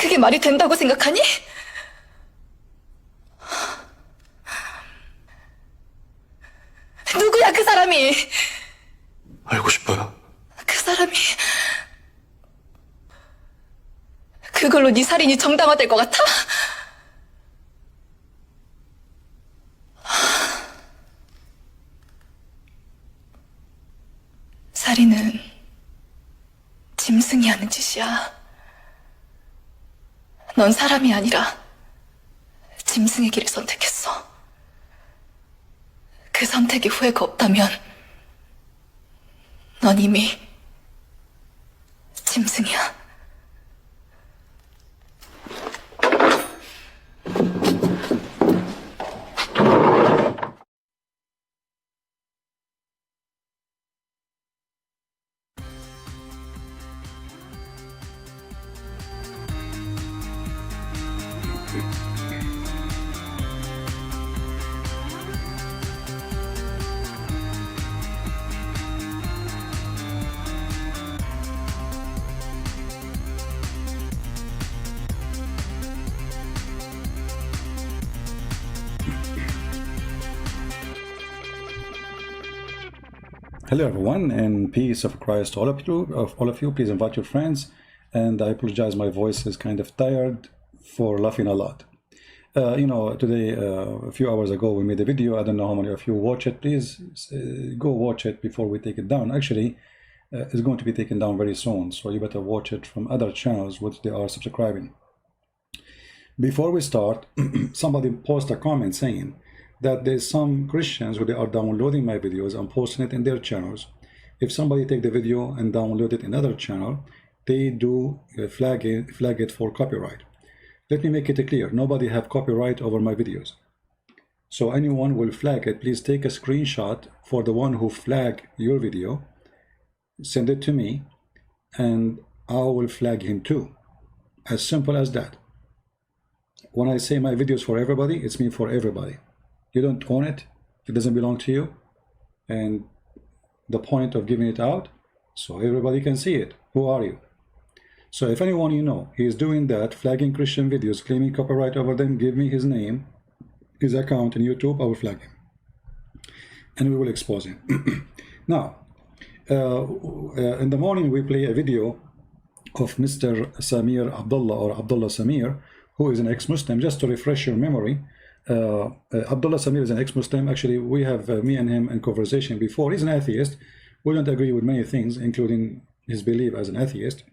그게 말이 된다고 생각하니? 누구야 그 사람이? 알고 싶어요. 그 사람이 그걸로 네 살인이 정당화될 것 같아? 살인은 짐승이 하는 짓이야. 넌 사람이 아니라 짐승의 길을 선택했어. 그 선택에 후회가 없다면 넌 이미 짐승이야. Hello everyone, and peace of Christ to all of you. Please invite your friends, and I apologize, my voice is kind of tired for laughing a lot. Today, a few hours ago, we made a video. I don't know how many of you watch it. Please go watch it before we take it down. Actually, it's going to be taken down very soon, so you better watch it from other channels which they are subscribing. Before we start, somebody posted a comment saying that there's some Christians who they are downloading my videos and posting it in their channels. If somebody take the video and download it in another channel, they do flag it for copyright. Let me make it clear, nobody have copyright over my videos. So anyone will flag it, please take a screenshot for the one who flag your video, send it to me, and I will flag him too. As simple as that. When I say my videos for everybody, it's mean for everybody. You don't own it, it doesn't belong to you, and the point of giving it out so everybody can see it. Who are you? So if anyone you know he is doing that, flagging Christian videos, claiming copyright over them, give me his name, his account in YouTube, I will flag him and we will expose him. Now in the morning we play a video of Mr. Samir Abdullah, or Abdullah Samir, who is an ex-Muslim. Just to refresh your memory, Abdullah Samir is an ex-Muslim. Actually, we have me and him in conversation before. He's an atheist. We don't agree with many things, including his belief as an atheist.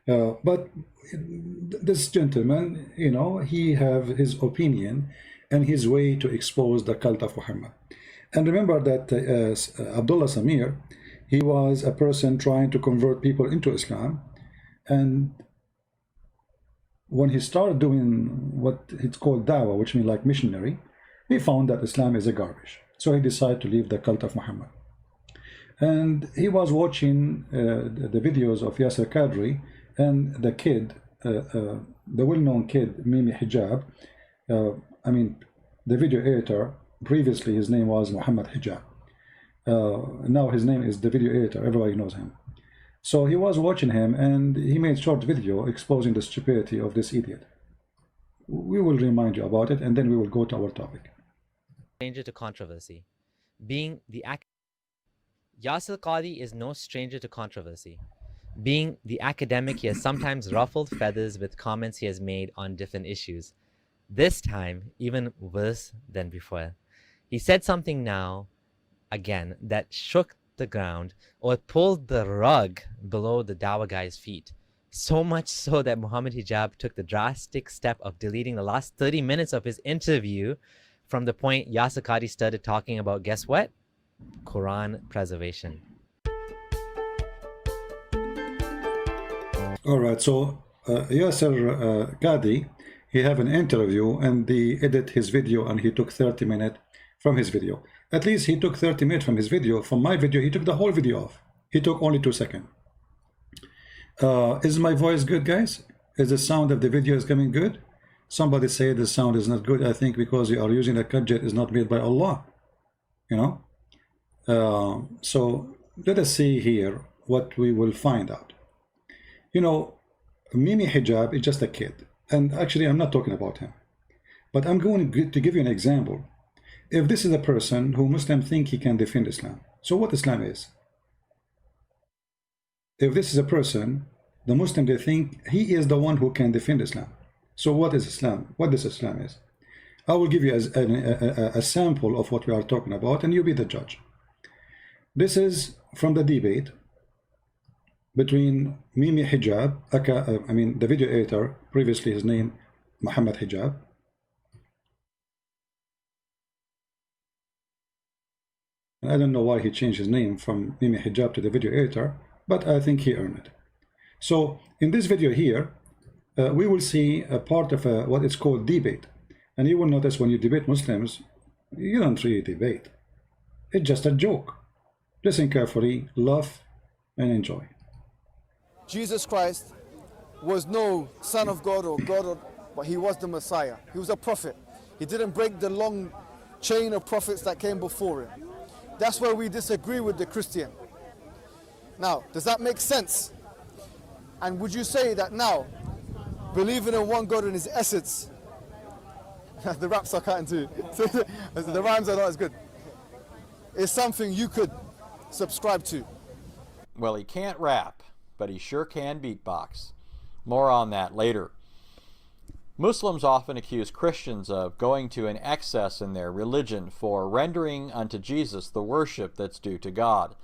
But this gentleman, you know, he have his opinion and his way to expose the cult of Muhammad. And remember that Abdullah Samir, he was a person trying to convert people into Islam, and when he started doing what it's called dawah, which means like missionary, he found that Islam is a garbage. So he decided to leave the cult of Muhammad. And he was watching the videos of Yasser Qadri and the kid, the well-known kid, Mimi Hijab. The video editor, previously his name was Mohammed Hijab. Now his name is the video editor, everybody knows him. So he was watching him and he made short video exposing the stupidity of this idiot. We will remind you about it and then we will go to our topic. Stranger to controversy. Yasser Qadhi is no stranger to controversy. Being the academic, he has sometimes ruffled feathers with comments he has made on different issues. This time, even worse than before. He said something now, again, that shook the ground or pulled the rug below the Dawah guy's feet. So much so that Muhammad Hijab took the drastic step of deleting the last 30 minutes of his interview from the point Yasser Qadhi started talking about, guess what? Quran preservation. All right, so Yasser Qadhi, he have an interview and they edit his video and he took 30 minutes from his video. At least he took 30 minutes from his video. From my video, he took the whole video off. He took only 2 seconds. Is my voice good, guys? Is the sound of the video is coming good? Somebody say the sound is not good. I think because you are using a gadget is not made by Allah. You know? So let us see here what we will find out. You know, Mimi Hijab is just a kid. And actually, I'm not talking about him. But I'm going to give you an example. If this is a person who Muslims think he can defend Islam, so what Islam is? If this is a person, the Muslim, they think he is the one who can defend Islam. So what is Islam? What this Islam is? I will give you a sample of what we are talking about, and you be the judge. This is from the debate between Mimi Hijab, the video editor, previously his name Mohammed Hijab, and I don't know why he changed his name from Mimi Hijab to the video editor, but I think he earned it. So in this video here, we will see a part of what is called debate. And you will notice when you debate Muslims, you don't really debate. It's just a joke. Listen carefully, laugh, and enjoy. Jesus Christ was no son of God or God, but he was the Messiah. He was a prophet. He didn't break the long chain of prophets that came before him. That's where we disagree with the Christian. Now, does that make sense? And would you say that now, believing in one God in his essence, the raps I can't do, the rhymes are not as good, is something you could subscribe to? Well, he can't rap, but he sure can beatbox. More on that later. Muslims often accuse Christians of going to an excess in their religion for rendering unto Jesus the worship that's due to God.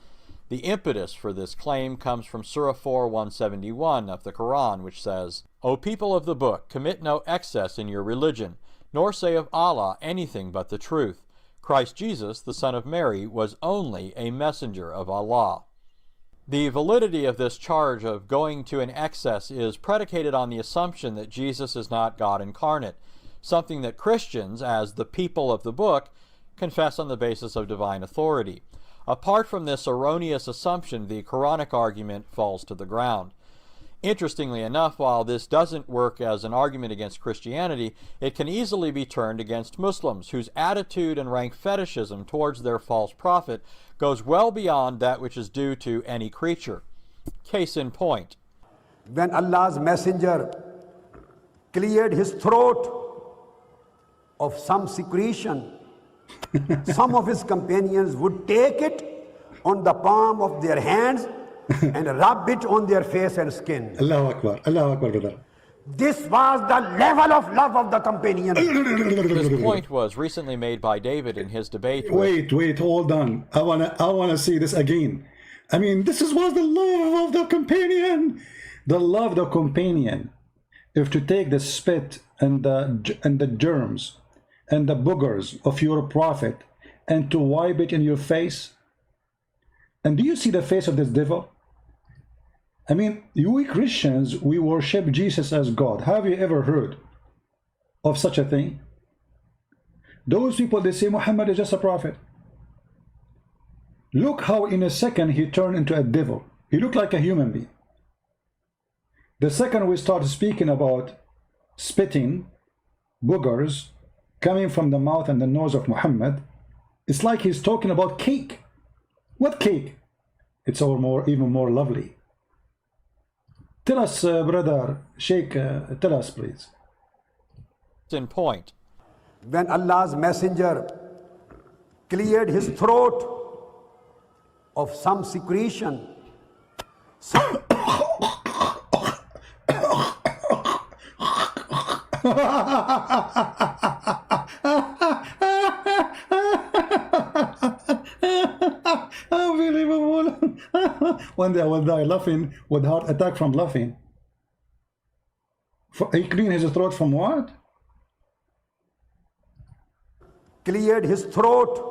The impetus for this claim comes from Surah 4:171 of the Quran, which says, O people of the book, commit no excess in your religion, nor say of Allah anything but the truth. Christ Jesus, the Son of Mary, was only a messenger of Allah. The validity of this charge of going to an excess is predicated on the assumption that Jesus is not God incarnate, something that Christians, as the people of the book, confess on the basis of divine authority. Apart from this erroneous assumption, the Quranic argument falls to the ground. Interestingly enough, while this doesn't work as an argument against Christianity, it can easily be turned against Muslims, whose attitude and rank fetishism towards their false prophet goes well beyond that which is due to any creature. Case in point. When Allah's messenger cleared his throat of some secretion, some of his companions would take it on the palm of their hands and rub it on their face and skin. Allahu Akbar, Allahu Akbar, brother. This was the level of love of the companions. This point was recently made by David in his debate with... Wait, hold on. I wanna see this again. I mean, this was the love of the companion. The love of the companion. If to take the spit and the germs and the boogers of your prophet and to wipe it in your face. And do you see the face of this devil? I mean, we Christians, we worship Jesus as God. Have you ever heard of such a thing? Those people, they say Muhammad is just a prophet. Look how in a second he turned into a devil. He looked like a human being. The second we start speaking about spitting, boogers, coming from the mouth and the nose of Muhammad, it's like he's talking about cake. What cake? It's even more lovely. Tell us, brother Sheikh, tell us, please. In point. When Allah's messenger cleared his throat of some secretion, Unbelievable. One day I will die laughing with heart attack from laughing. He cleaned his throat from what? Cleared his throat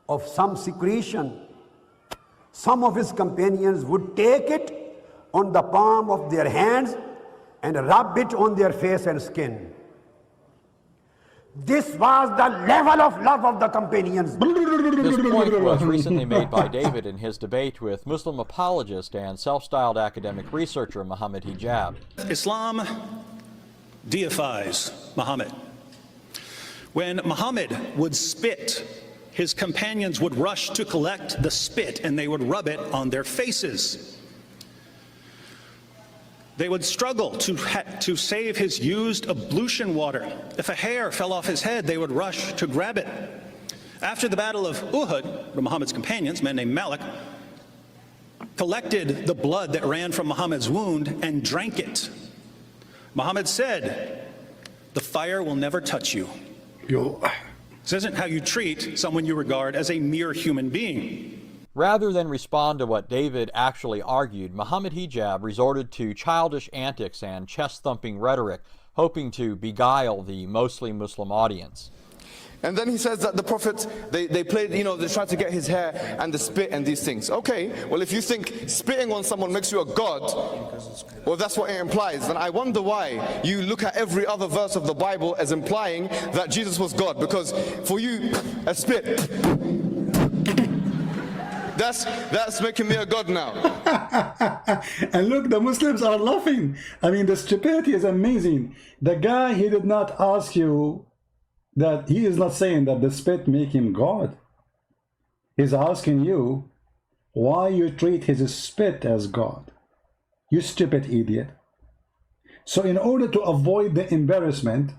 of some secretion. Some of his companions would take it on the palm of their hands and rub it on their face and skin. This was the level of love of the companions. This point was recently made by David in his debate with Muslim apologist and self-styled academic researcher Mohammed Hijab. Islam deifies Muhammad. When Muhammad would spit, his companions would rush to collect the spit and they would rub it on their faces. They would struggle to save his used ablution water. If a hair fell off his head, they would rush to grab it. After the Battle of Uhud, Muhammad's companions, a man named Malik, collected the blood that ran from Muhammad's wound and drank it. Muhammad said, "The fire will never touch you." This isn't how you treat someone you regard as a mere human being. Rather than respond to what David actually argued, Mohammed Hijab resorted to childish antics and chest-thumping rhetoric, hoping to beguile the mostly Muslim audience. And then he says that the Prophet, they played, they tried to get his hair and the spit and these things. Okay, well, if you think spitting on someone makes you a god, well, that's what it implies, then I wonder why you look at every other verse of the Bible as implying that Jesus was God. Because for you, a spit, that's making me a god now. And look, the Muslims are laughing. I mean, the stupidity is amazing. The guy, he did not ask you that. He is not saying that the spit make him God. He's asking you why you treat his spit as God. You stupid idiot. So in order to avoid the embarrassment,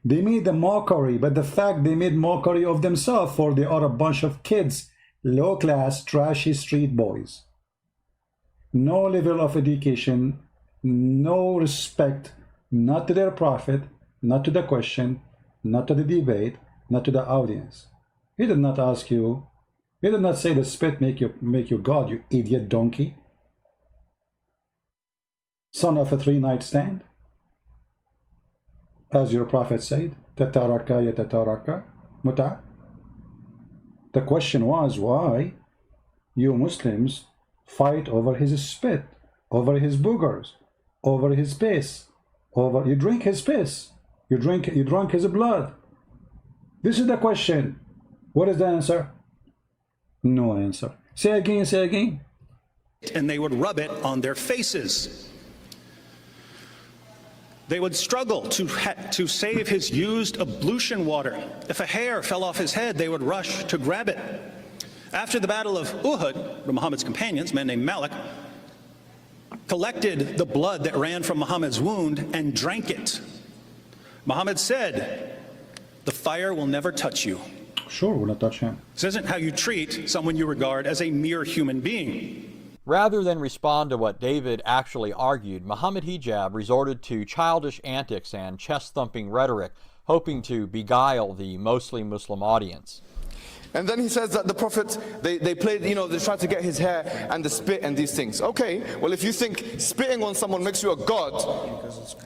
they made a mockery, but the fact they made mockery of themselves, for they are a bunch of kids, low-class, trashy street boys. No level of education, no respect, not to their prophet, not to the question, not to the debate, not to the audience. He did not ask you, he did not say the spit make you God, you idiot donkey. Son of a three-night stand. As your prophet said, tataraka yatataraka muta. The question was why you Muslims fight over his spit, over his boogers, over his piss, you drink his piss, you drank his blood. This is the question. What is the answer? No answer. Say again, say again. And they would rub it on their faces. They would struggle to save his used ablution water. If a hair fell off his head, they would rush to grab it. After the Battle of Uhud, Muhammad's companions, a man named Malik, collected the blood that ran from Muhammad's wound and drank it. Muhammad said, "The fire will never touch you." Sure, will not touch him. This isn't how you treat someone you regard as a mere human being. Rather than respond to what David actually argued, Mohammed Hijab resorted to childish antics and chest-thumping rhetoric, hoping to beguile the mostly Muslim audience. And then he says that the Prophet, they played, they tried to get his hair and the spit and these things. Okay, well, if you think spitting on someone makes you a god,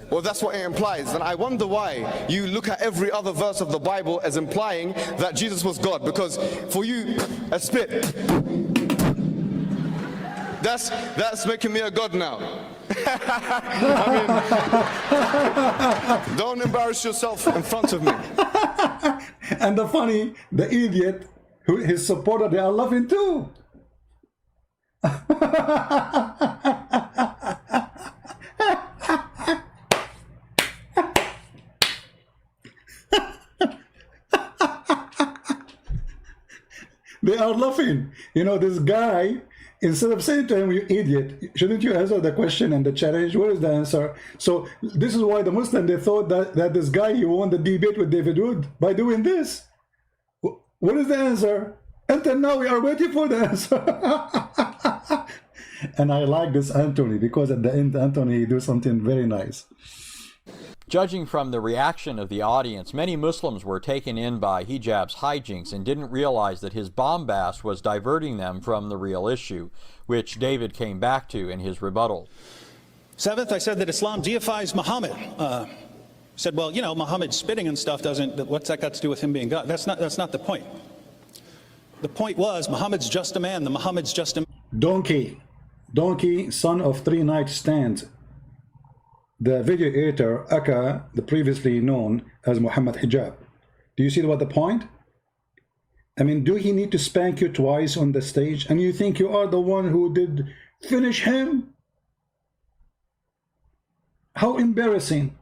well, that's what it implies. Then I wonder why you look at every other verse of the Bible as implying that Jesus was God. Because for you, a spit, that's making me a god now. I mean, don't embarrass yourself in front of me. And the idiot, his supporter, they are laughing too. They are laughing. This guy, instead of saying to him, "You idiot, shouldn't you answer the question and the challenge? Where is the answer?" So this is why the Muslim, they thought that this guy, he won the debate with David Wood by doing this. What is the answer? Until now, we are waiting for the answer. And I like this Anthony, because at the end, Anthony do something very nice. Judging from the reaction of the audience, many Muslims were taken in by Hijab's hijinks and didn't realize that his bombast was diverting them from the real issue, which David came back to in his rebuttal. Seventh, I said that Islam deifies Muhammad. Said, well, Muhammad spitting and stuff what's that got to do with him being God? That's not the point. The point was, Muhammad's just a man. Muhammad's just a Donkey, son of three-night stands. The video editor, Aka, the previously known as Mohammed Hijab. Do you see what the point? I mean, do he need to spank you twice on the stage? And you think you are the one who did finish him? How embarrassing.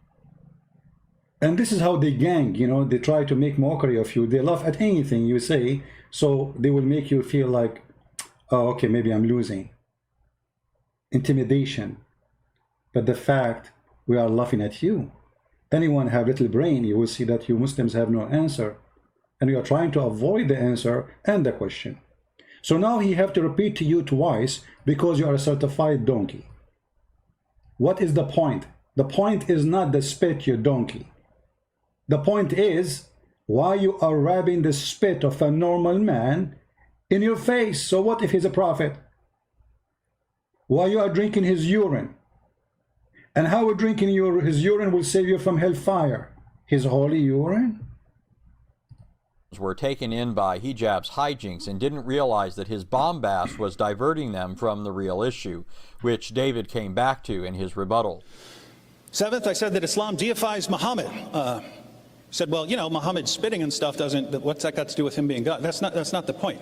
And this is how they gang, they try to make mockery of you. They laugh at anything you say, so they will make you feel like, oh, okay, maybe I'm losing. Intimidation. but the fact we are laughing at you. Anyone have little brain, you will see that you Muslims have no answer, and you are trying to avoid the answer and the question. So now he have to repeat to you twice because you are a certified donkey. What is the point? The point is not the spit, you donkey. The point is why you are rubbing the spit of a normal man in your face. So what if he's a prophet? Why you are drinking his urine? And how drinking his urine will save you from hellfire? His holy urine? Were taken in by hijab's hijinks and didn't realize that his bombast was diverting them from the real issue, which David came back to in his rebuttal. Seventh, I said that Islam deifies Muhammad. Said, well, you know, Muhammad spitting and stuff doesn't, what's that got to do with him being God? That's not the point.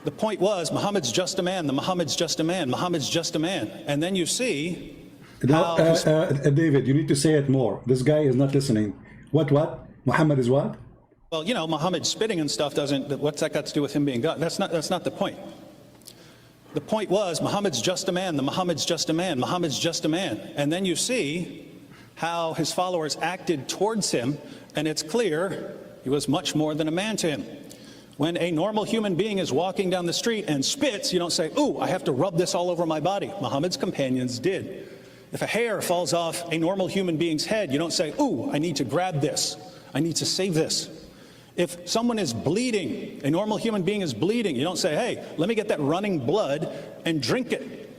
The point was, Muhammad's just a man, Muhammad's just a man, Muhammad's just a man. And then you see now, David, you need to say it more. This guy is not listening. What? Muhammad is what? Well, you know, Muhammad spitting and stuff doesn't, what's that got to do with him being God? That's not the point. The point was, Muhammad's just a man, Muhammad's just a man, Muhammad's just a man. And then you see how his followers acted towards him, and it's clear he was much more than a man to him. When a normal human being is walking down the street and spits, you don't say, ooh, I have to rub this all over my body. Muhammad's companions did. If a hair falls off a normal human being's head, you don't say, ooh, I need to grab this. I need to save this. If someone is bleeding, a normal human being is bleeding, you don't say, hey, let me get that running blood and drink it.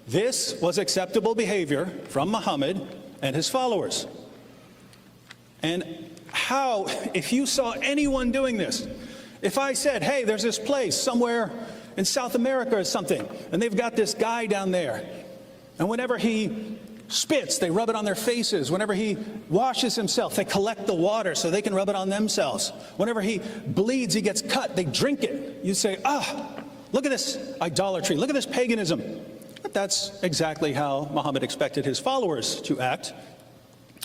This was acceptable behavior from Muhammad and his followers. And how, if you saw anyone doing this, if I said, hey, there's this place somewhere in South America or something, and they've got this guy down there, and whenever he spits, they rub it on their faces. Whenever he washes himself, they collect the water so they can rub it on themselves. Whenever he bleeds, he gets cut, they drink it. You say, look at this idolatry, look at this paganism. But that's exactly how Muhammad expected his followers to act.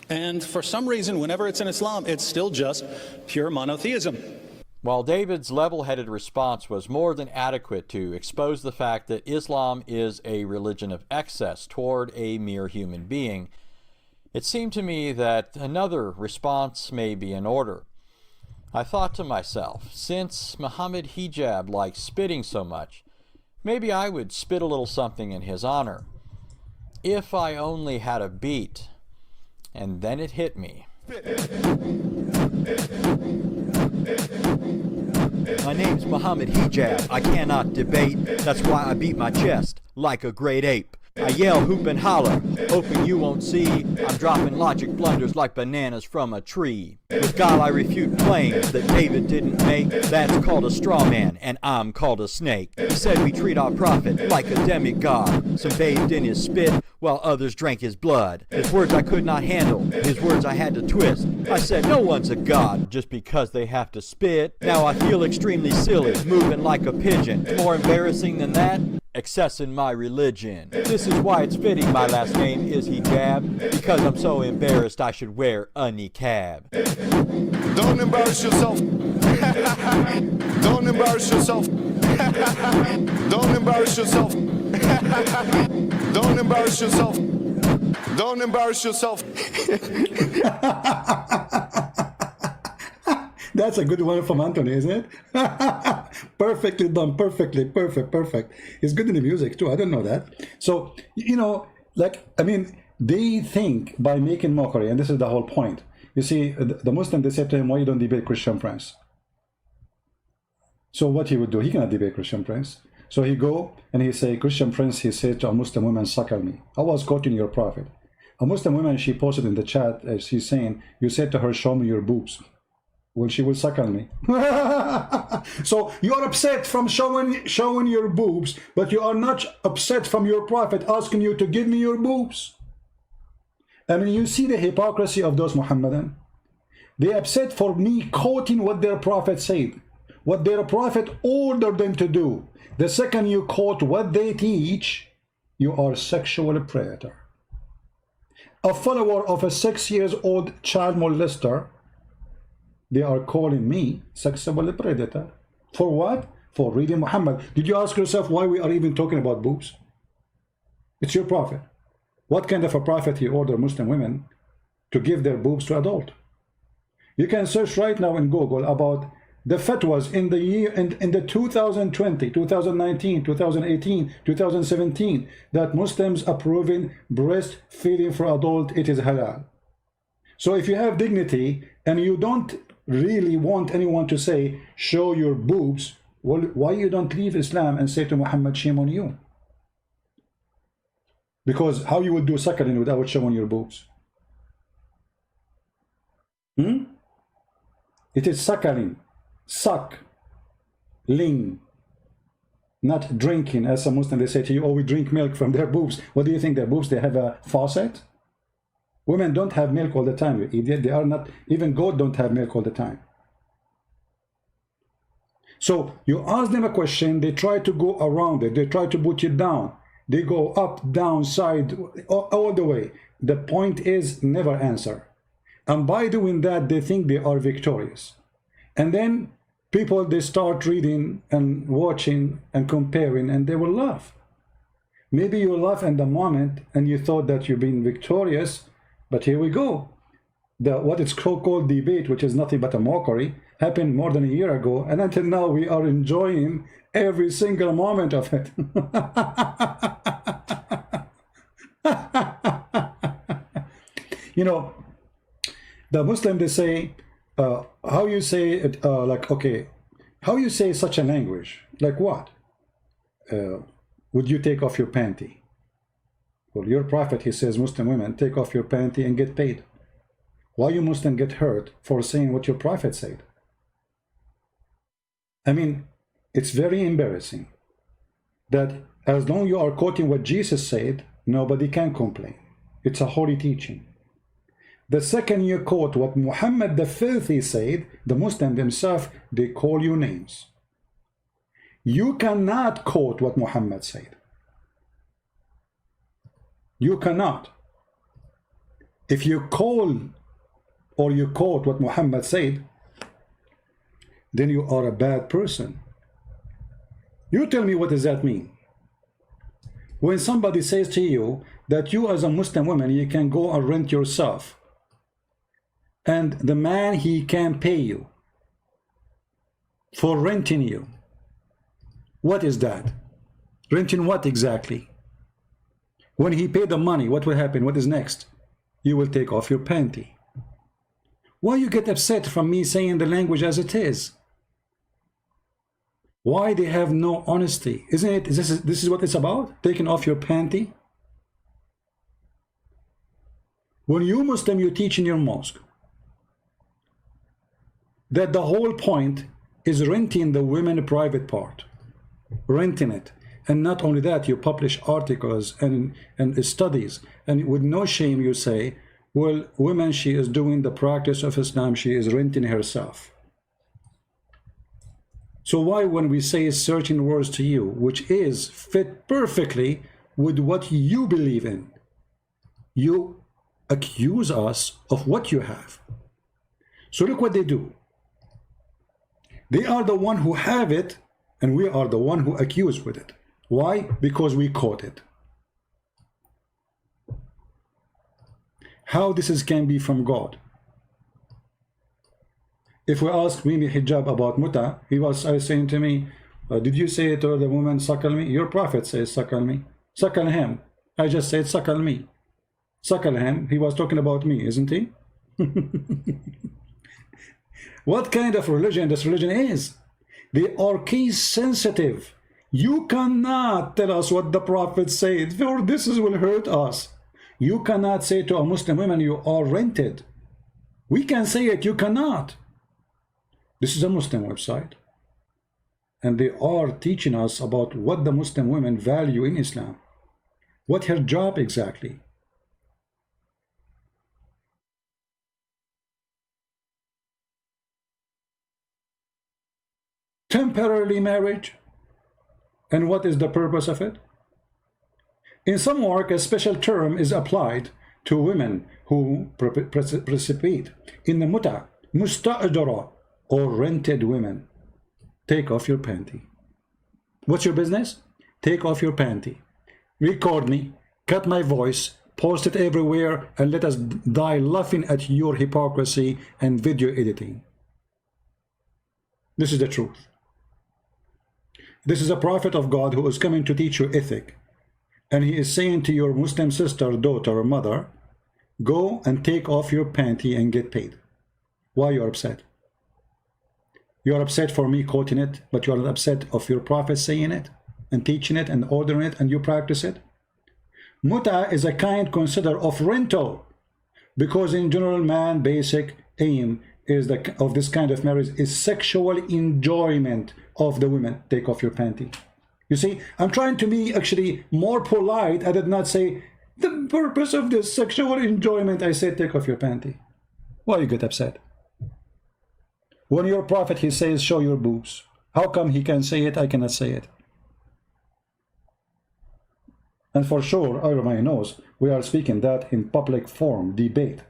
And for some reason, whenever it's in Islam, it's still just pure monotheism. While David's level-headed response was more than adequate to expose the fact that Islam is a religion of excess toward a mere human being, it seemed to me that another response may be in order. I thought to myself, since Muhammad hijab likes spitting so much, maybe I would spit a little something in his honor. If I only had a beat. And then it hit me. My name's Mohammed Hijab. I cannot debate. That's why I beat my chest like a great ape. I yell, hoop and holler, hoping you won't see. I'm dropping logic blunders like bananas from a tree. With God I refute claims that David didn't make. That's called a straw man, and I'm called a snake. He said we treat our prophet like a demigod. Some bathed in his spit, while others drank his blood. His words I could not handle, his words I had to twist. I said no one's a god just because they have to spit. Now I feel extremely silly, moving like a pigeon. More embarrassing than that? Excess in my religion. This is why it's fitting my last name is Hijab, because I'm so embarrassed I should wear a niqab. Don't embarrass yourself. Don't embarrass yourself. Don't embarrass yourself. Don't embarrass yourself. Don't embarrass yourself. That's a good one from Anthony, isn't it? Perfectly done, perfect. He's good in the music too, I don't know that. So, you know, like, I mean, they think by making mockery, and this is the whole point. You see, the Muslim, they said to him, why you don't debate Christian friends? So what he would do, he cannot debate Christian friends. So he go and he say, Christian friends, he said to a Muslim woman, suckle me. I was quoting your prophet. A Muslim woman, she posted in the chat, she's saying, you said to her, show me your boobs. Well, she will suckle me. So you're upset from showing your boobs, but you are not upset from your prophet asking you to give me your boobs. I mean, you see the hypocrisy of those Muhammadan. They upset for me quoting what their prophet said, what their prophet ordered them to do. The second you quote what they teach, you are a sexual predator. A follower of a 6-year-old child molester, they are calling me sexual predator. For what? For reading Muhammad. Did you ask yourself why we are even talking about boobs? It's your prophet. What kind of a prophet he ordered Muslim women to give their boobs to adult? You can search right now in Google about the fatwas in the year in the 2020, 2019, 2018, 2017 that Muslims approving breastfeeding for adult, it is halal. So if you have dignity and you don't really want anyone to say show your boobs, well, why you don't leave Islam and say to Muhammad, shame on you? Because how you would do suckling without showing your boobs? It is suckling, suck-ling, not drinking. As a Muslim, they say to you, oh, we drink milk from their boobs. What do you think, their boobs, they have a faucet? Women don't have milk all the time, you idiot. They are not, even goat don't have milk all the time. So you ask them a question, they try to go around it, they try to put you down. They go up, down, side, all the way. The point is never answer. And by doing that, they think they are victorious. And then people, they start reading and watching and comparing, and they will laugh. Maybe you laugh in the moment and you thought that you've been victorious, but here we go. What is called debate, which is nothing but a mockery, happened more than a year ago, and until now we are enjoying every single moment of it. You know, the Muslim, they say, how you say it, like, okay, how you say such a language? Like what? Would you take off your panty? Well, your prophet, he says, Muslim women, take off your panty and get paid. Why you Muslim get hurt for saying what your prophet said? I mean, it's very embarrassing that as long as you are quoting what Jesus said, nobody can complain. It's a holy teaching. The second you quote what Muhammad the filthy said, the Muslim themselves, they call you names. You cannot quote what Muhammad said. You cannot. If you call or you quote what Muhammad said, then you are a bad person. You tell me, what does that mean? When somebody says to you that you as a Muslim woman, you can go and rent yourself, and the man, he can pay you for renting you. What is that? Renting what exactly? When he paid the money, what will happen? What is next? You will take off your panty. Why you get upset from me saying the language as it is? Why they have no honesty? Isn't it? This is what it's about? Taking off your panty? When you Muslim, you teach in your mosque that the whole point is renting the women private part, renting it. And not only that, you publish articles and studies, and with no shame you say, well, women, she is doing the practice of Islam, she is renting herself. So why, when we say certain words to you, which is fit perfectly with what you believe in, you accuse us of what you have? So look what they do. They are the one who have it, and we are the one who accuse with it. Why? Because we caught it. How this can be from God? If we ask Mimi Hijab about muta, he was saying to me, did you say to the woman, suckle me? Your prophet says, suckle me. Suckle him. I just said, suckle me. Suckle him. He was talking about me, isn't he? What kind of religion this religion is? They are case sensitive. You cannot tell us what the prophet said, for this will hurt us. You cannot say to a Muslim woman, you are rented. We can say it, you cannot. This is a Muslim website, and they are teaching us about what the Muslim women value in Islam. What her job exactly? Temporarily marriage. And what is the purpose of it? In some work, a special term is applied to women who participate in the muta, musta'ajara, or rented women. Take off your panty. What's your business? Take off your panty. Record me, cut my voice, post it everywhere, and let us die laughing at your hypocrisy and video editing. This is the truth. This is a prophet of God who is coming to teach you ethic. And he is saying to your Muslim sister, daughter, or mother, go and take off your panty and get paid. Why you are upset? You are upset for me quoting it, but you are not upset of your prophet saying it and teaching it and ordering it, and you practice it. Muta is a kind consider of rental, because in general, man basic aim is of this kind of marriage is sexual enjoyment of the women. Take off your panty. You see, I'm trying to be actually more polite. I did not say the purpose of this sexual enjoyment. I said take off your panty. Why you get upset? When your prophet, he says show your boobs. How come he can say it, I cannot say it? And for sure, everybody knows we are speaking that in public forum, debate.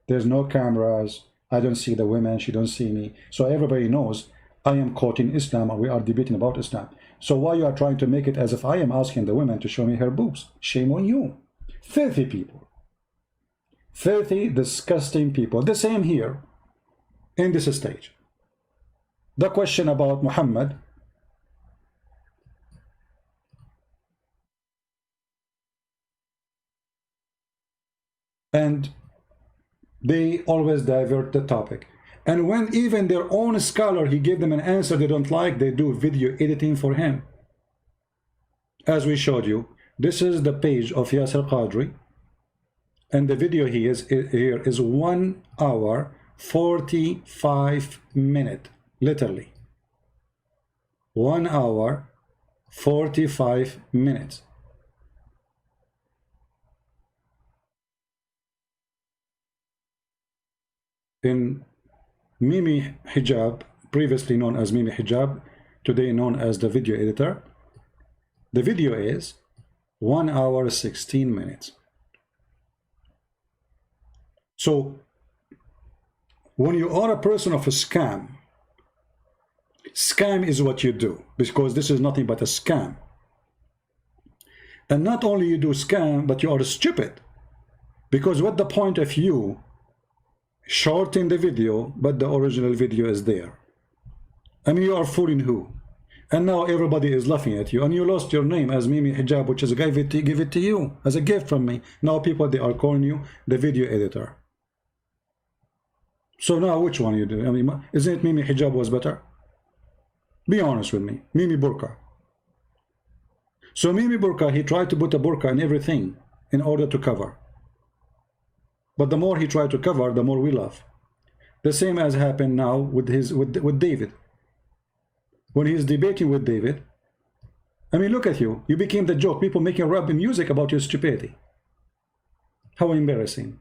There's no cameras. I don't see the women, she don't see me. So everybody knows I am quoting Islam and we are debating about Islam. So why you are trying to make it as if I am asking the women to show me her boobs? Shame on you. Filthy people. Filthy, disgusting people. The same here in this stage. The question about Muhammad. And they always divert the topic. And when even their own scholar, he gave them an answer they don't like, they do video editing for him. As we showed you, this is the page of Yasser Qadri, and the video here is 1 hour 45 minutes, literally 1 hour 45 minutes. In Mimi Hijab, previously known as Mimi Hijab, today known as the video editor, the video is 1 hour 16 minutes. So when you are a person of a scam is what you do, because this is nothing but a scam. And not only you do scam, but you are stupid, because what the point of you shorten the video, but the original video is there. I mean, you are fooling who? And now everybody is laughing at you, and you lost your name as Mimi Hijab, which is give it to you as a gift from me. Now people, they are calling you the video editor. So now which one you do? I mean, isn't it Mimi Hijab was better? Be honest with me. Mimi Burqa. So Mimi Burqa, he tried to put a burqa in everything in order to cover. But the more he tried to cover, the more we laugh. The same as happened now with David. When he's debating with David, I mean, look at you. You became the joke. People making rap music about your stupidity. How embarrassing.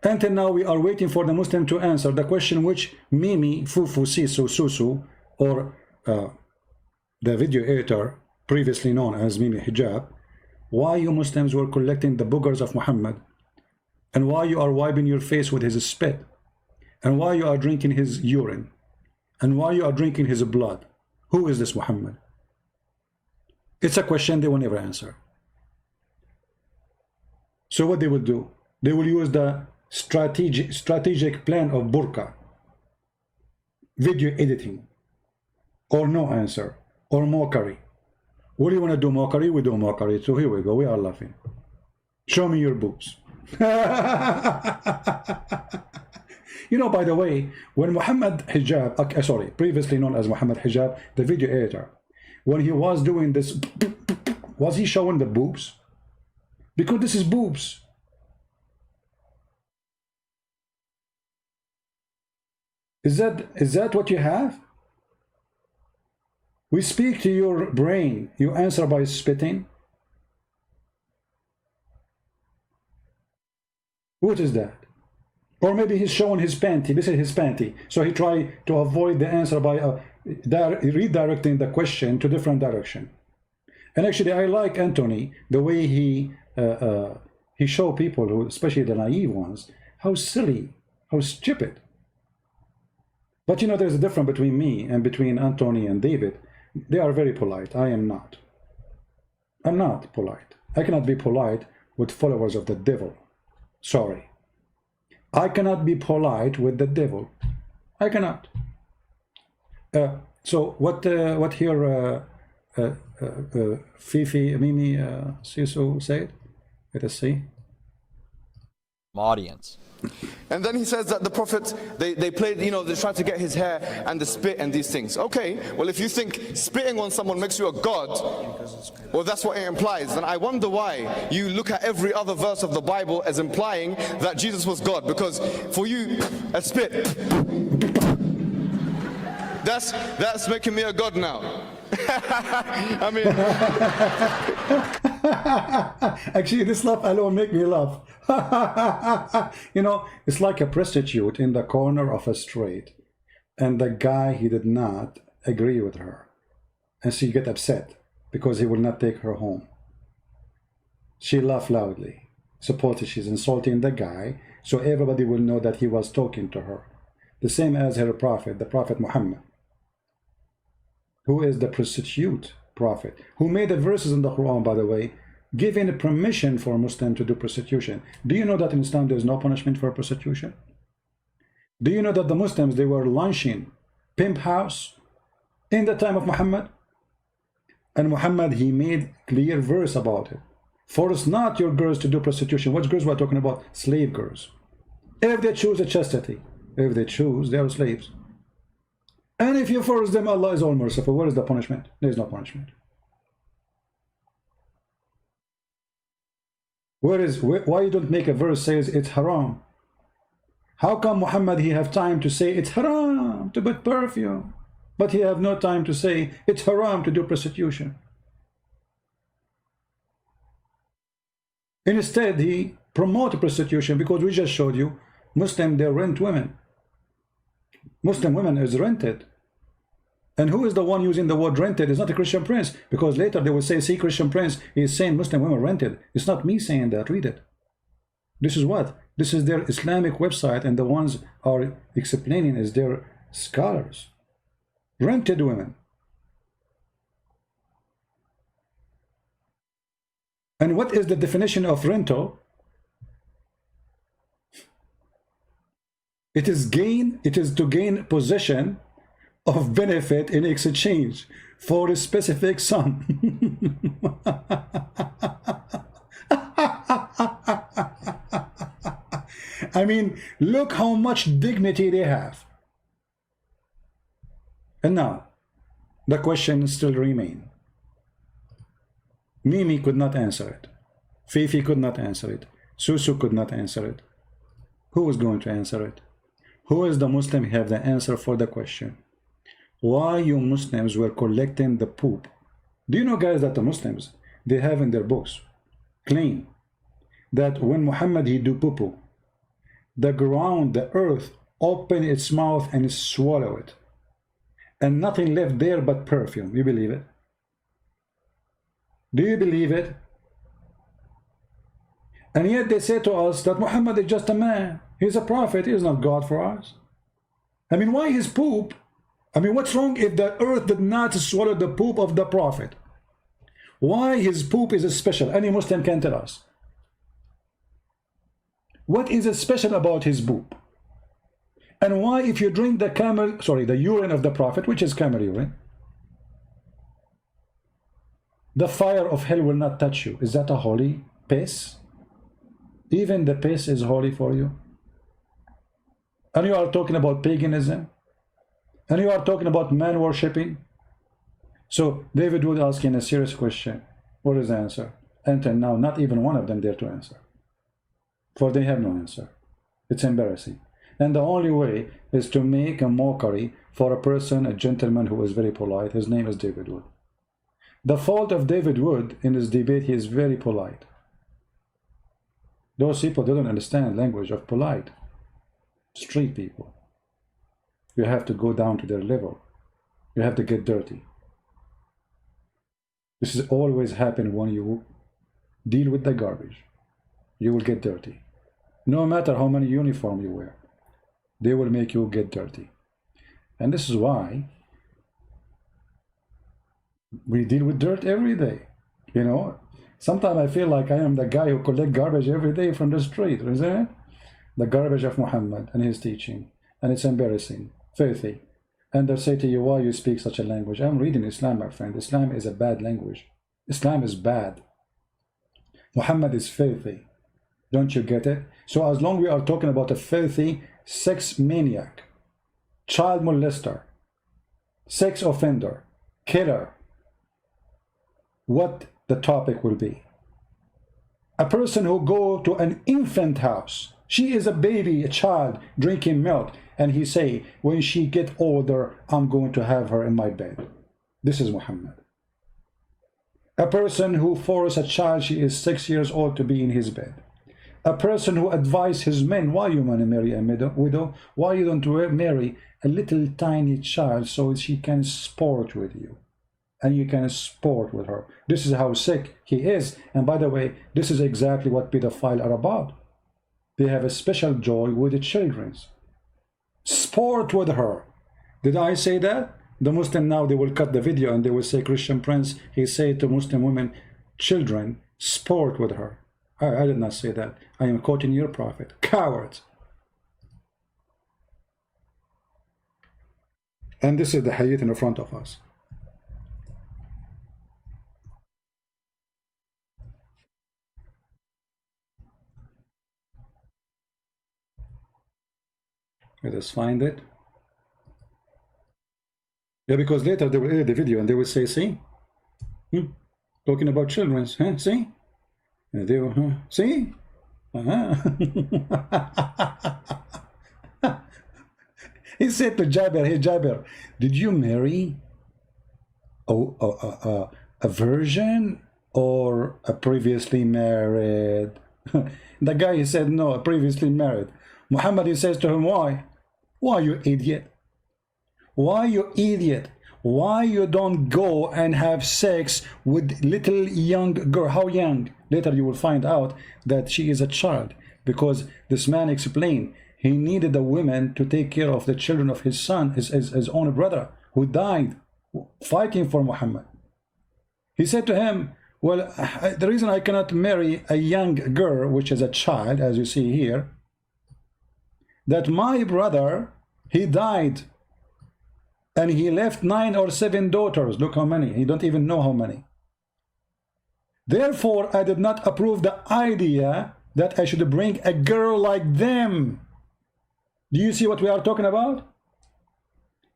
Until now, we are waiting for the Muslim to answer the question which Mimi, Fufu, Sisu, Susu, or the video editor, previously known as Mimi Hijab, why you Muslims were collecting the boogers of Muhammad, and why you are wiping your face with his spit, and why you are drinking his urine, and why you are drinking his blood. Who is this Muhammad? It's a question they will never answer. So what they will do? They will use the strategic plan of burqa, video editing, or no answer, or mockery. What do you want to do, mockery? We do mockery. So here we go. We are laughing. Show me your boobs. You know, by the way, when Muhammad Hijab, sorry, previously known as Muhammad Hijab, the video editor, when he was doing this, was he showing the boobs? Because this is boobs. Is that what you have? We speak to your brain, you answer by spitting. What is that? Or maybe he's showing his panty. This is his panty. So he tried to avoid the answer by redirecting the question to different direction. And actually, I like Anthony, the way he show people, who, especially the naive ones, how silly, how stupid. But you know, there's a difference between me and between Anthony and David. They are very polite. I am not. I'm not polite. I cannot be polite with followers of the devil. Sorry. I cannot be polite with the devil. I cannot. So what here Fifi, Mimi, Sisu said? Let us see. Audience. And then he says that the Prophet, they played, you know, they tried to get his hair and the spit and these things. Okay, well, if you think spitting on someone makes you a god, well, that's what it implies. Then I wonder why you look at every other verse of the Bible as implying that Jesus was God. Because for you, a spit, that's making me a god now. I mean, actually, this laugh alone make me laugh. You know, it's like a prostitute in the corner of a street, and the guy, he did not agree with her, and she get upset because he will not take her home. She laughed loudly. Supposedly she's insulting the guy, so everybody will know that he was talking to her. The same as her prophet, the Prophet Mohammed, who is the prostitute prophet, who made the verses in the Quran, by the way, giving permission for Muslims to do prostitution. Do you know that in Islam there is no punishment for prostitution? Do you know that the Muslims, they were launching pimp house in the time of Muhammad? And Muhammad, he made clear verse about it. Force not your girls to do prostitution. What girls we're talking about? Slave girls. If they choose a chastity, if they choose, they are slaves. And if you force them, Allah is all merciful. What is the punishment? There is no punishment. Why you don't make a verse says it's haram? How come Muhammad, he have time to say it's haram to put perfume, but he have no time to say it's haram to do prostitution? Instead, he promote prostitution, because we just showed you Muslim, they rent women. Muslim women is rented. And who is the one using the word rented? It's not a Christian prince, because later they will say, see, Christian prince is saying Muslim women rented. It's not me saying that. Read it. This is what? This is their Islamic website, and the ones are explaining is their scholars. Rented women. And what is the definition of rental? It is to gain possession of benefit in exchange for a specific sum. I mean, look how much dignity they have. And now, the question still remains. Mimi could not answer it. Fifi could not answer it. Susu could not answer it. Who is going to answer it? Who is the Muslim have the answer for the question? Why you Muslims were collecting the poop? Do you know, guys, that the Muslims, they have in their books claim that when Muhammad he do poo-poo, the ground, the earth open its mouth and swallow it, and nothing left there but perfume. You believe it? Do you believe it? And yet they say to us that Muhammad is just a man. He's a prophet. He is not God for us. I mean, why his poop? I mean, what's wrong if the earth did not swallow the poop of the prophet? Why his poop is special? Any Muslim can tell us. What is special about his poop? And why, if you drink the urine of the prophet, which is camel urine, the fire of hell will not touch you? Is that a holy piss? Even the piss is holy for you? And you are talking about paganism? And you are talking about man worshipping? So David Wood asking a serious question. What is the answer? Until now, not even one of them dare to answer. For they have no answer. It's embarrassing. And the only way is to make a mockery for a person, a gentleman who is very polite. His name is David Wood. The fault of David Wood in this debate, he is very polite. Those people, they don't understand language of polite. Street people. You have to go down to their level. You have to get dirty. This is always happen when you deal with the garbage. You will get dirty. No matter how many uniform you wear, they will make you get dirty. And this is why we deal with dirt every day. You know, Sometimes I feel like I am the guy who collect garbage every day from the street, isn't it? The garbage of Muhammad and his teaching. And it's embarrassing, filthy. And they'll say to you, why you speak such a language? I'm reading Islam, my friend. Islam is a bad language. Islam is bad. Muhammad is filthy. Don't you get it? So as long as we are talking about a filthy sex maniac, child molester, sex offender, killer, what the topic will be. A person who go to an infant house, she is a baby, a child, drinking milk, and he say, when she get older, I'm going to have her in my bed. This is Muhammad. A person who force a child, she is 6 years old, to be in his bed. A person who advise his men, why you want to marry a widow? Why you don't marry a little tiny child so she can sport with you? And you can sport with her. This is how sick he is. And by the way, this is exactly what pedophiles are about. They have a special joy with the children. Sport with her. Did I say that? The Muslim now, they will cut the video and they will say, Christian Prince, he said to Muslim women, children, sport with her. I did not say that. I am quoting your prophet. Cowards. And this is the hadith in the front of us. Let us find it. Yeah, because later they will edit the video and they will say, see? Talking about children, huh? See? And they will, see? He said to Jabir, hey Jabir, did you marry a virgin or a previously married? The guy, he said, no, previously married. Muhammad, he says to him, why? Why, you idiot? Why, you idiot? Why you don't go and have sex with little young girl? How young? Later you will find out that she is a child, because this man explained he needed a woman to take care of the children of his son, his own brother, who died fighting for Muhammad. He said to him, well, the reason I cannot marry a young girl, which is a child, as you see here, that my brother, he died and he left 9 or 7 daughters. Look how many. He don't even know how many. Therefore, I did not approve the idea that I should bring a girl like them. Do you see what we are talking about?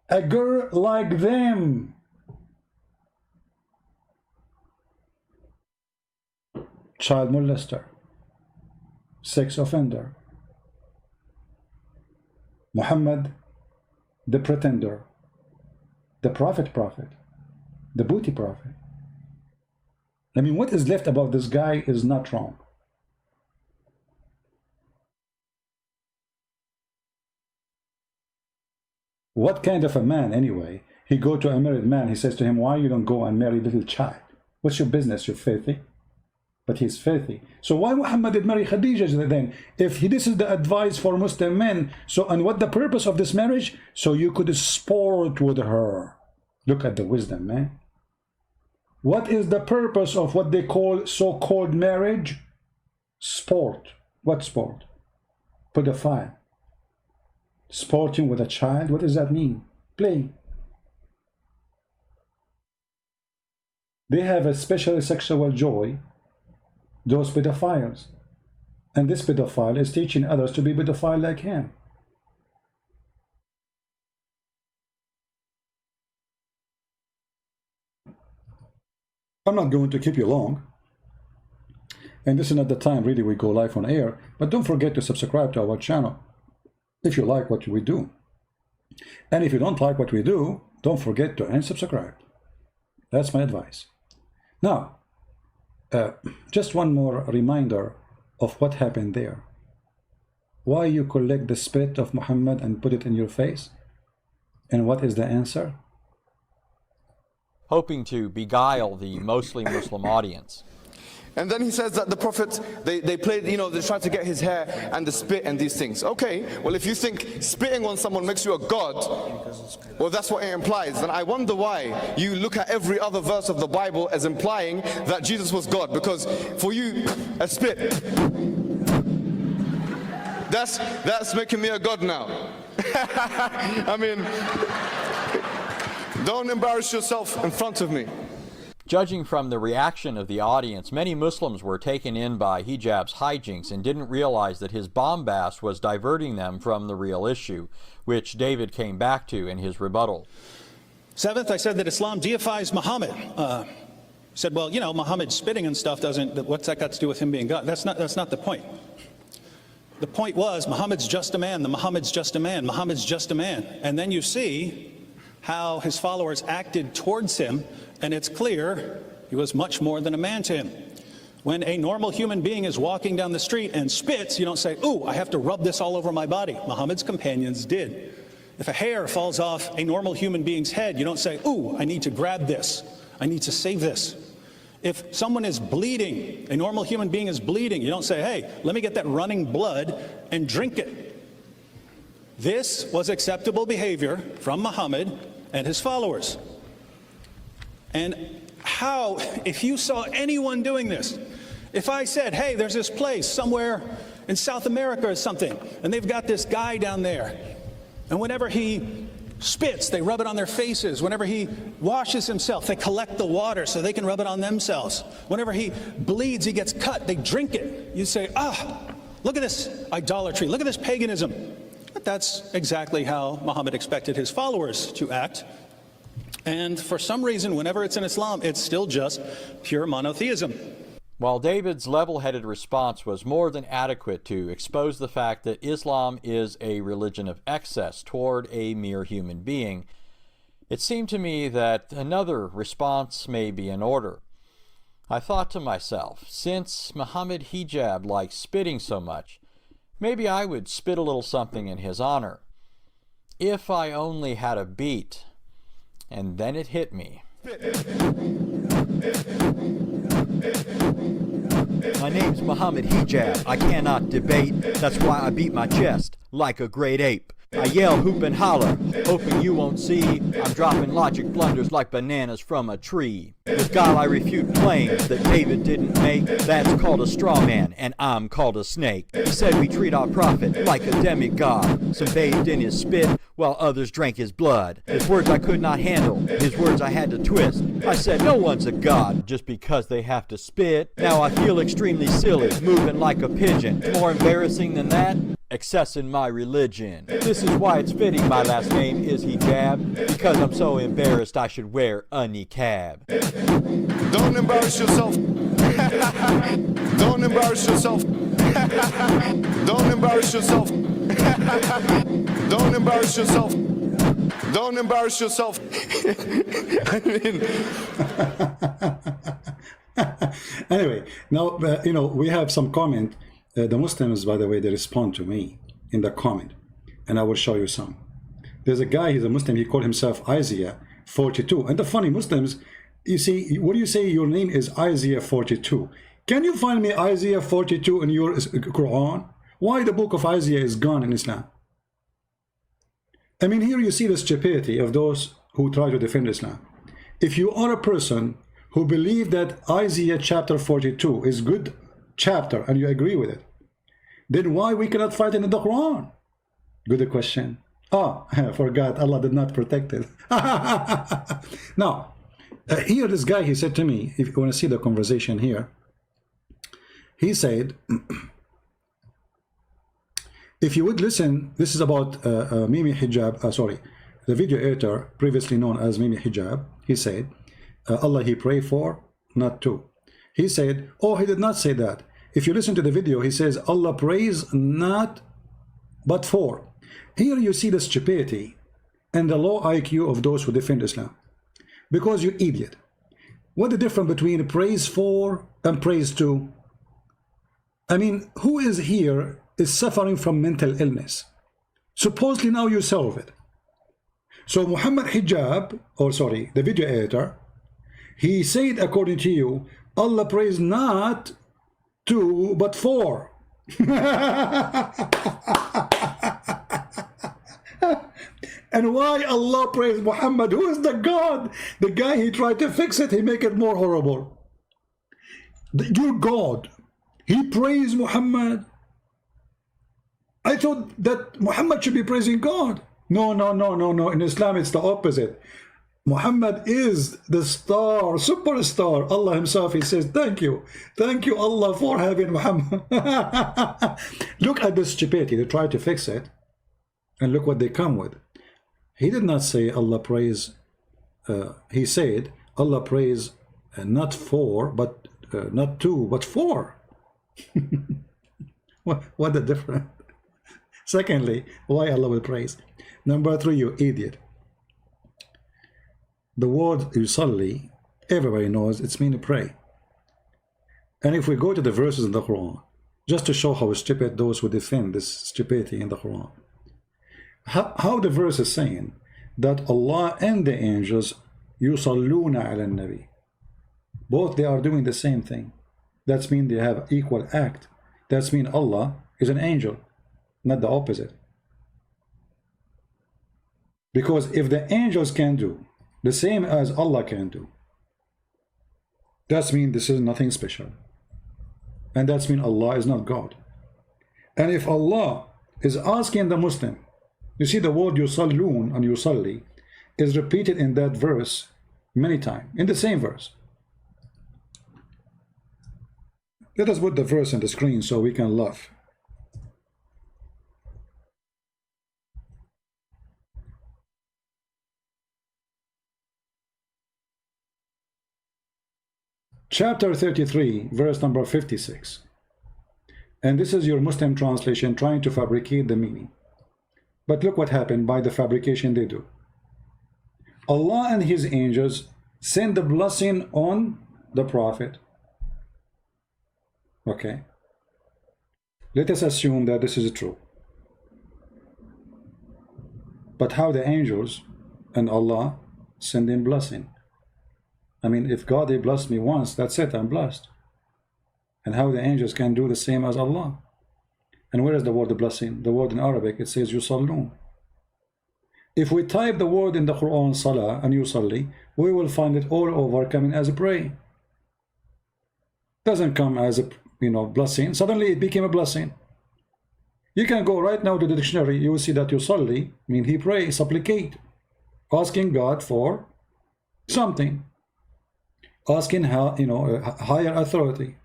A girl like them. Child molester, sex offender. Muhammad, the pretender, the prophet, the booty prophet. I mean, what is left about this guy is not wrong. What kind of a man, anyway? He go to a married man, he says to him, why you don't go and marry a little child? What's your business, you're filthy? But he's filthy. So why Muhammad did marry Khadija then? If this is the advice for Muslim men, so, and what the purpose of this marriage? So you could sport with her. Look at the wisdom, man. What is the purpose of what they call so-called marriage? Sport. What sport? Pedophile. Sporting with a child, what does that mean? Play. They have a special sexual joy, those pedophiles. And this pedophile is teaching others to be pedophile like him. I'm not going to keep you long. And this is not the time really we go live on air. But don't forget to subscribe to our channel if you like what we do. And if you don't like what we do, don't forget to unsubscribe. That's my advice. Now, just one more reminder of what happened there. Why you collect the spit of Muhammad and put it in your face? And what is the answer? Hoping to beguile the mostly Muslim audience. And then he says that the Prophet, they played, you know, they tried to get his hair and the spit and these things. Okay, well, if you think spitting on someone makes you a god, well, that's what it implies. Then I wonder why you look at every other verse of the Bible as implying that Jesus was God. Because for you, a spit, that's making me a god now. I mean, don't embarrass yourself in front of me. Judging from the reaction of the audience, many Muslims were taken in by hijab's hijinks and didn't realize that his bombast was diverting them from the real issue, which David came back to in his rebuttal. Seventh, I said that Islam deifies Muhammad. Said, well, you know, Muhammad spitting and stuff what's that got to do with him being God? That's not the point. The point was, Muhammad's just a man, Muhammad's just a man, Muhammad's just a man. And then you see how his followers acted towards him, and it's clear he was much more than a man to him. When a normal human being is walking down the street and spits, you don't say, ooh, I have to rub this all over my body. Muhammad's companions did. If a hair falls off a normal human being's head, you don't say, ooh, I need to grab this. I need to save this. If someone is bleeding, a normal human being is bleeding, you don't say, hey, let me get that running blood and drink it. This was acceptable behavior from Muhammad and his followers. And how, if you saw anyone doing this, if I said, hey, there's this place somewhere in South America or something, and they've got this guy down there, and whenever he spits, they rub it on their faces. Whenever he washes himself, they collect the water so they can rub it on themselves. Whenever he bleeds, he gets cut, they drink it. You say, look at this idolatry, look at this paganism. But that's exactly how Muhammad expected his followers to act. And for some reason, whenever it's in Islam, it's still just pure monotheism. While David's level-headed response was more than adequate to expose the fact that Islam is a religion of excess toward a mere human being, it seemed to me that another response may be in order. I thought to myself, since Muhammad Hijab likes spitting so much, maybe I would spit a little something in his honor. If I only had a beat. And then it hit me. My name's Mohammed Hijab. I cannot debate. That's why I beat my chest like a great ape. I yell, hoop and holler, hoping you won't see. I'm dropping logic blunders like bananas from a tree. With God I refute claims that David didn't make. That's called a straw man, and I'm called a snake. He said we treat our prophet like a demigod. Some bathed in his spit, while others drank his blood. His words I could not handle, his words I had to twist. I said no one's a god just because they have to spit. Now I feel extremely silly, moving like a pigeon. More embarrassing than that? Excess in my religion. This is why it's fitting my last name is Hijab, because I'm so embarrassed I should wear a niqab. Don't embarrass yourself. Don't embarrass yourself. Don't embarrass yourself. Don't embarrass yourself. Don't embarrass yourself. I mean... Anyway, now, we have some comment. The Muslims, by the way, they respond to me in the comment, and I will show you some. There's a guy, he's a Muslim, he called himself Isaiah 42. And the funny Muslims, you see, what do you say your name is Isaiah 42? Can you find me Isaiah 42 in your Quran? Why the book of Isaiah is gone in Islam? I mean, here you see the stupidity of those who try to defend Islam. If you are a person who believe that Isaiah chapter 42 is good chapter and you agree with it, then why we cannot find it in the Quran? Good question. I forgot, Allah did not protect it. Now, here this guy, he said to me, if you want to see the conversation here, he said, if you would listen, this is about Mimi Hijab, the video editor, previously known as Mimi Hijab, he said, Allah he pray for, not to. He said, oh, he did not say that. If you listen to the video, he says, Allah prays not, but for. Here you see the stupidity and the low IQ of those who defend Islam. Because you idiot. What the difference between praise for and praise to? I mean, who is here is suffering from mental illness? Supposedly now you solve it. So Muhammad Hijab, the video editor, he said according to you, Allah prays not 2 but 4. And why Allah prays Muhammad? Who is the God? The guy, he tried to fix it, he make it more horrible. Your God, he prays Muhammad. I thought that Muhammad should be praising God. No. In Islam it's the opposite. Muhammad is the star, superstar. Allah himself, he says, thank you Allah for having Muhammad. Look at this stupidity. They try to fix it, and look what they come with. He did not say Allah praise, he said Allah praise not 4 but not 2 but 4. What the difference? Secondly, why Allah will praise? Number 3, you idiot. The word yusalli, everybody knows it's mean to pray. And if we go to the verses in the Quran, just to show how stupid those who defend this stupidity in the Quran, how the verse is saying that Allah and the angels yusalluna ala nabi, both they are doing the same thing. That's mean they have equal act. That's mean Allah is an angel, not the opposite. Because if the angels can do the same as Allah can do, that's mean this is nothing special, and that's mean Allah is not God. And if Allah is asking the Muslim, you see the word yusallun and yusalli is repeated in that verse many times, in the same verse. Let us put the verse on the screen so we can laugh. Chapter 33, verse number 56. And this is your Muslim translation trying to fabricate the meaning. But look what happened by the fabrication they do. Allah and his angels send the blessing on the Prophet. Okay. Let us assume that this is true. But how the angels and Allah send in blessing? I mean, if God, he blessed me once, that's it, I'm blessed. And how the angels can do the same as Allah? And where is the word blessing? The word in Arabic, it says yusallun. If we type the word in the Quran, salah and yusalli, we will find it all over coming as a pray. Doesn't come as a blessing. Suddenly it became a blessing. You can go right now to the dictionary, you will see that yusalli mean he pray, supplicate, asking God for something, asking how, a higher authority.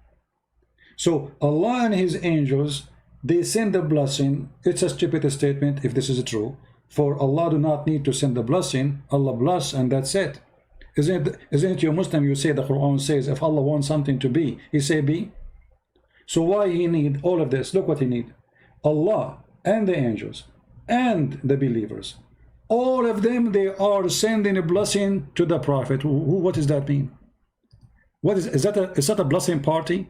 So Allah and his angels, they send the blessing. It's a stupid statement if this is true. For Allah do not need to send the blessing. Allah bless and that's it. Isn't it you Muslim, you say the Quran says if Allah wants something to be, he say be. So why he need all of this? Look what he need. Allah and the angels and the believers, all of them, they are sending a blessing to the Prophet. What does that mean? What is that a blessing party?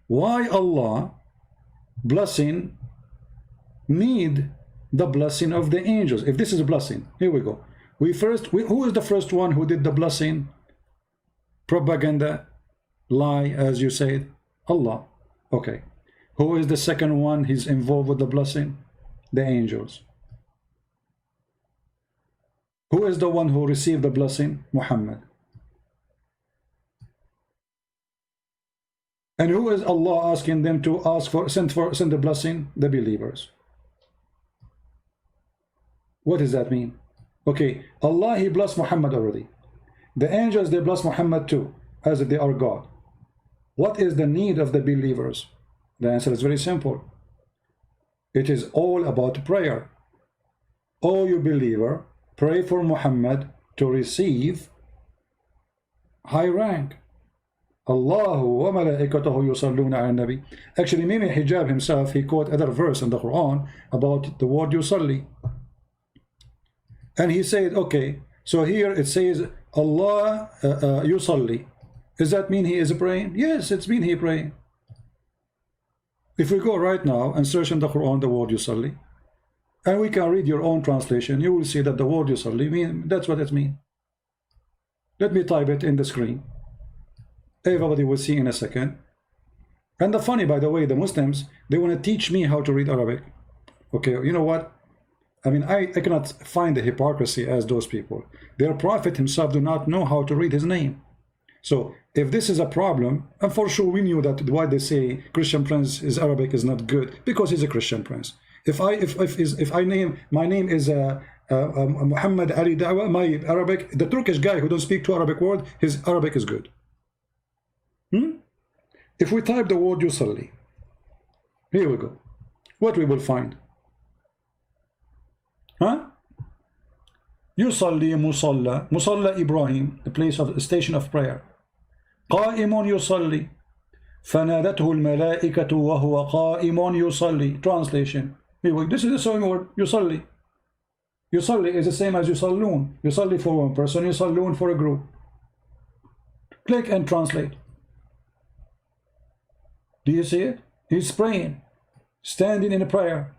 Why Allah blessing need the blessing of the angels? If this is a blessing, here we go. Who is the first one who did the blessing? Propaganda, lie, as you said, Allah. Okay. Who is the second one? He's involved with the blessing? The angels. Who is the one who received the blessing? Muhammad. And who is Allah asking them to send the blessing? The believers. What does that mean? Okay, Allah, he blessed Muhammad already. The angels, they bless Muhammad too, as if they are God. What is the need of the believers? The answer is very simple. It is all about prayer. Oh, you believer, pray for Muhammad to receive high rank. Allahu wa malaikatahu yusalluna ala nabi. Actually, Mimi Hijab himself, he quote other verse in the Quran about the word yusalli. And he said, okay, so here it says Allah yusalli. Does that mean he is praying? Yes, it's mean he praying. If we go right now and search in the Quran the word yusalli, and we can read your own translation, you will see that the word yusalli mean, that's what it means. Let me type it in the screen. Everybody will see in a second. And the funny, by the way, the Muslims, they want to teach me how to read Arabic. Okay, you know what? I mean, I cannot find the hypocrisy as those people. Their prophet himself do not know how to read his name. So if this is a problem, and for sure we knew that why they say Christian prince is Arabic is not good, because he's a Christian prince. If I name my name is Mohammed Ali Da'wa, my Arabic, the Turkish guy who don't speak two Arabic word, his Arabic is good. If we type the word Yusalli, here we go. What we will find? Yusalli Musalla, Musalla Ibrahim, the place of the station of prayer. قائم يصلي فنادته الملائكة وهو قائم يصلي. Translation. This is the same word, Yusalli. Yusalli is the same as Yusallun. Yusalli for one person, Yusallun for a group. Click and translate. Do you see it? He's praying, standing in a prayer.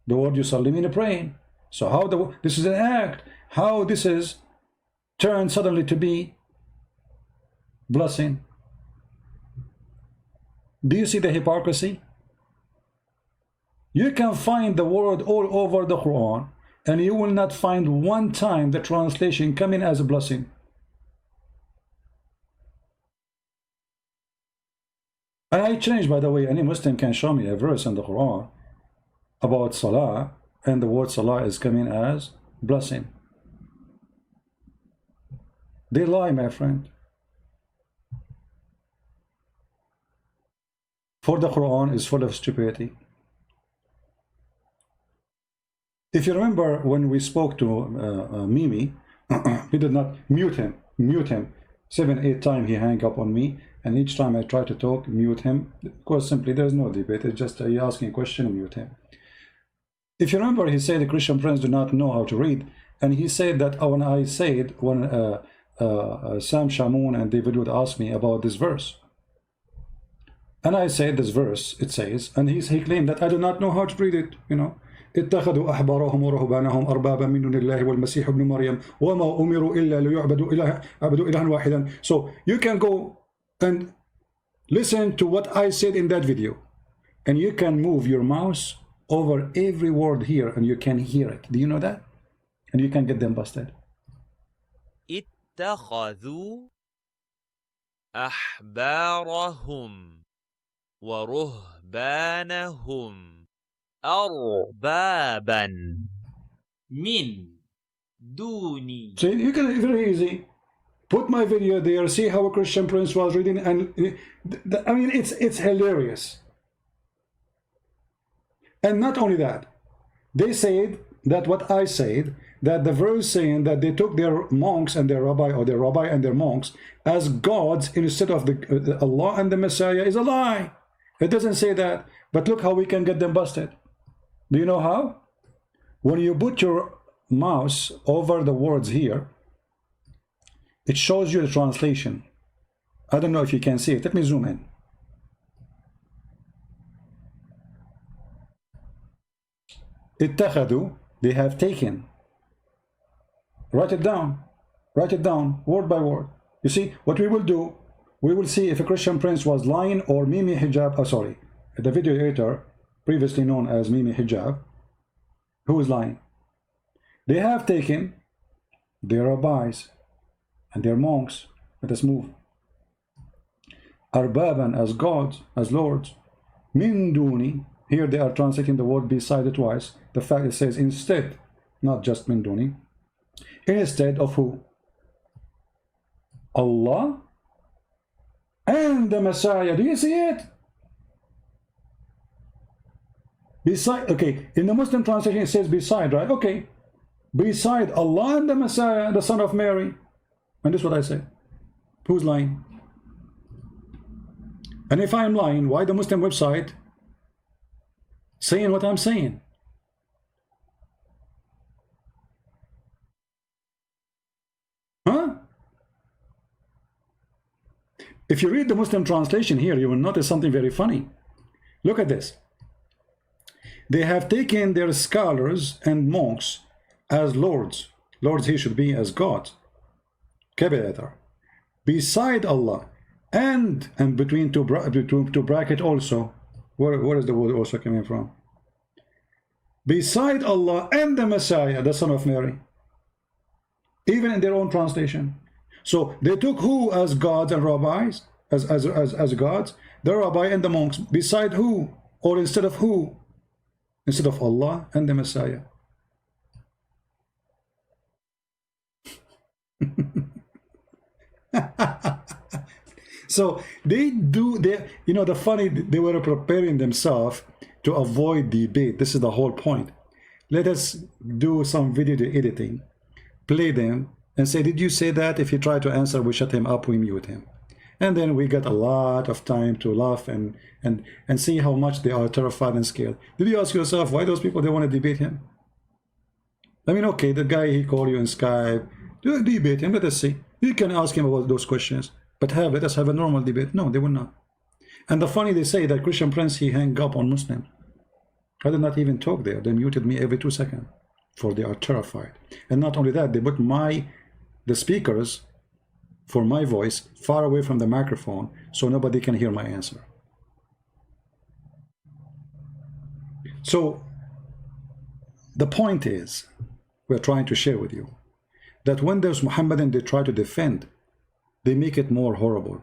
The word Yusalli means praying. So how this is an act. How this is turned suddenly to be blessing. Do you see the hypocrisy? You can find the word all over the Quran, and you will not find one time the translation coming as a blessing. And I changed, by the way, any Muslim can show me a verse in the Quran about Salah, and the word Salah is coming as blessing. They lie, my friend. For the Quran is full of stupidity. If you remember when we spoke to Mimi, we did not mute him. 7-8 times he hung up on me, and each time I try to talk, mute him, because simply there's no debate, it's just you asking a question, mute him. If you remember, he said the Christian prince do not know how to read, and he said that when I said, when Sam Shamoun and David would ask me about this verse, and I said this verse, it says, and he claimed that I do not know how to read it, you know. اتخذوا أحبارهم ورهبانهم أربابا من دون الله والمسيح ابن مريم وما أمروا إلا ليعبدوا إلها واحدا. So you can go and listen to what I said in that video, and you can move your mouse over every word here and you can hear it. Do you know that? And you can get them busted. اتخذوا أحبارهم ورهبانهم أربابا من دوني. So you can, very easy, put my video there, see how a Christian prince was reading, and I mean it's hilarious. And not only that, they said that what I said, that the verse saying that they took their monks and their rabbi, or their rabbi and their monks as gods instead of the Allah and the Messiah, is a lie. It doesn't say that. But look how we can get them busted. Do you know how? When you put your mouse over the words here, it shows you the translation. I don't know if you can see it. Let me zoom in. اتخذوا, they have taken. Write it down. Write it down, word by word. You see, what we will do, we will see if a Christian prince was lying or Mimi Hijab, the video editor, previously known as Mimi Hijab, who is lying. They have taken their rabbis and their monks. Let us move. Arbaban, as gods, as lords. Min duni, here they are translating the word beside it twice. The fact it says instead, not just min duni. Instead of who? Allah and the Messiah. Do you see it? Beside, okay, in the Muslim translation it says beside, right? Okay, beside Allah and the Messiah, the son of Mary. And this is what I say. Who's lying? And if I'm lying, why the Muslim website saying what I'm saying? Huh? If you read the Muslim translation here, you will notice something very funny. Look at this. They have taken their scholars and monks as lords. Lords here should be as gods. Capital letter. Beside Allah and between two bracket also. Where is the word also coming from? Beside Allah and the Messiah, the son of Mary. Even in their own translation. So they took who as gods and rabbis, as gods? The rabbi and the monks. Beside who? Or instead of who? Instead of Allah and the Messiah. So they you know, the funny, they were preparing themselves to avoid debate. This is the whole point. Let us do some video editing, play them, and say, did you say that? If he tried to answer, we shut him up, we mute him. And then we got a lot of time to laugh and see how much they are terrified and scared. Did you ask yourself why those people, they want to debate him? I mean, okay, the guy, he called you in Skype, do debate him, let us see. You can ask him about those questions, but let us have a normal debate. No, they will not. And the funny, they say that Christian Prince, he hung up on Muslim. I did not even talk there. They muted me every 2 seconds, for they are terrified. And not only that, they put the speakers for my voice far away from the microphone, so nobody can hear my answer. So the point is, we're trying to share with you that when there's Muhammadan, they try to defend, they make it more horrible.